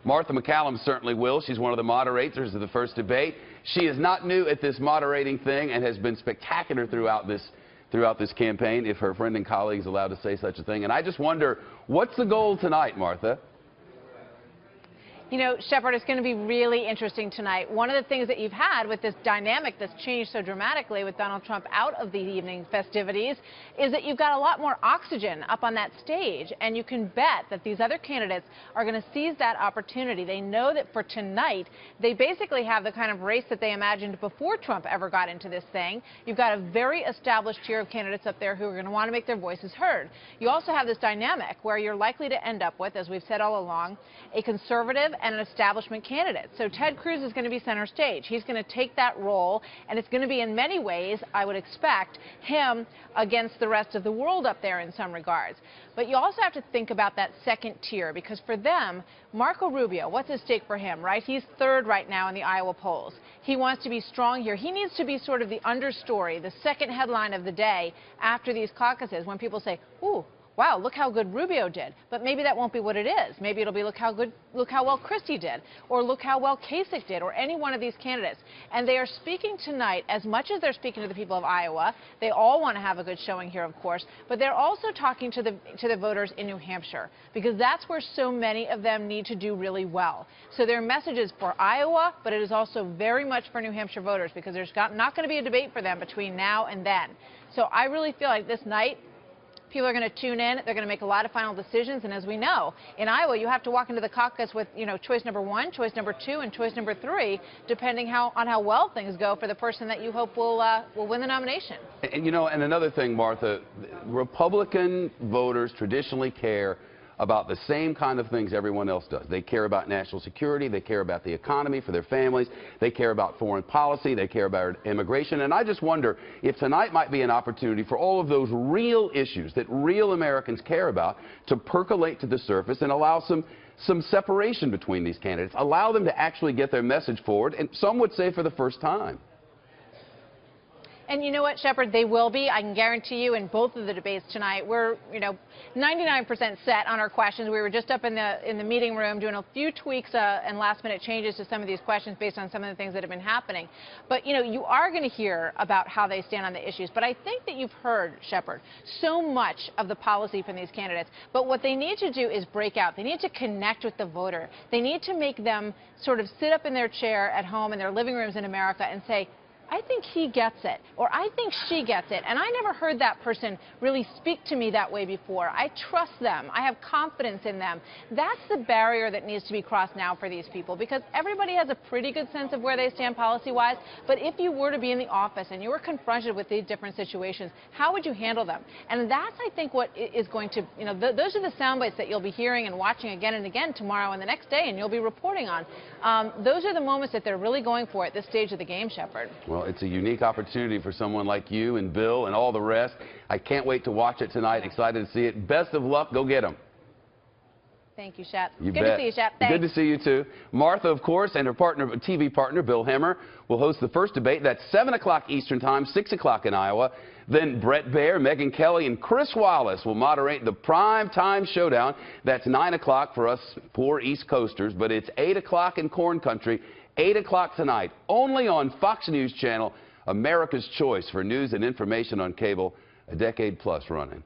Martha MacCallum certainly will. She's one of the moderators of the first debate. She is not new at this moderating thing and has been spectacular throughout this campaign, if her friend and colleague is allowed to say such a thing. And I just wonder, what's the goal tonight, Martha? You know, Shepard, it's going to be really interesting tonight. One of the things that you've had with this dynamic that's changed so dramatically with Donald Trump out of the evening festivities is that you've got a lot more oxygen up on that stage, and you can bet that these other candidates are going to seize that opportunity. They know that for tonight, they basically have the kind of race that they imagined before Trump ever got into this thing. You've got a very established tier of candidates up there who are going to want to make their voices heard. You also have this dynamic where you're likely to end up with, as we've said all along, a conservative and an establishment candidate. So Ted Cruz is going to be center stage. He's going to take that role, and it's going to be in many ways, I would expect, him against the rest of the world up there in some regards. But you also have to think about that second tier, because for them, Marco Rubio, what's at stake for him, right? He's third right now in the Iowa polls. He wants to be strong here. He needs to be sort of the understory, the second headline of the day after these caucuses, when people say, ooh, wow, look how good Rubio did. But maybe that won't be what it is. Maybe it'll be look how well Christie did, or look how well Kasich did, or any one of these candidates. And they are speaking tonight, as much as they're speaking to the people of Iowa. They all want to have a good showing here, of course, but they're also talking to the voters in New Hampshire, because that's where so many of them need to do really well. So their message is for Iowa, but it is also very much for New Hampshire voters, because there's not going to be a debate for them between now and then. So I really feel like this night, people are going to tune in. They're going to make a lot of final decisions. And as we know, in Iowa, you have to walk into the caucus with, choice number 1, choice number 2, and choice number 3, depending on how well things go for the person that you hope will win the nomination. And, and another thing, Martha, Republican voters traditionally care about the same kind of things everyone else does. They care about national security. They care about the economy for their families. They care about foreign policy. They care about immigration. And I just wonder if tonight might be an opportunity for all of those real issues that real Americans care about to percolate to the surface and allow some separation between these candidates. Allow them to actually get their message forward, and some would say for the first time. And you know what, Shepard, they will be. I can guarantee you in both of the debates tonight, we're, 99% set on our questions. We were just up in the meeting room doing a few tweaks and last-minute changes to some of these questions based on some of the things that have been happening. But, you are going to hear about how they stand on the issues. But I think that you've heard, Shepard, so much of the policy from these candidates. But what they need to do is break out. They need to connect with the voter. They need to make them sort of sit up in their chair at home in their living rooms in America and say, I think he gets it, or I think she gets it, and I never heard that person really speak to me that way before. I trust them. I have confidence in them. That's the barrier that needs to be crossed now for these people, because everybody has a pretty good sense of where they stand policy-wise, but if you were to be in the office and you were confronted with these different situations, how would you handle them? And that's, I think, what is going to, those are the sound bites that you'll be hearing and watching again and again tomorrow and the next day, and you'll be reporting on. Those are the moments that they're really going for at this stage of the game, Shepard. Well, it's a unique opportunity for someone like you and Bill and all the rest. I can't wait to watch it tonight. Excited to see it. Best of luck. Go get them. Thank you, Shep. You Good bet. to see you, Shep. Thanks. Good to see you, too. Martha, of course, and her TV partner, Bill Hemmer, will host the first debate. That's 7 o'clock Eastern Time, 6 o'clock in Iowa. Then Brett Baier, Megyn Kelly, and Chris Wallace will moderate the prime time showdown. That's 9 o'clock for us poor East Coasters, but it's 8 o'clock in Corn Country, 8 o'clock tonight, only on Fox News Channel, America's choice for news and information on cable, a decade plus running.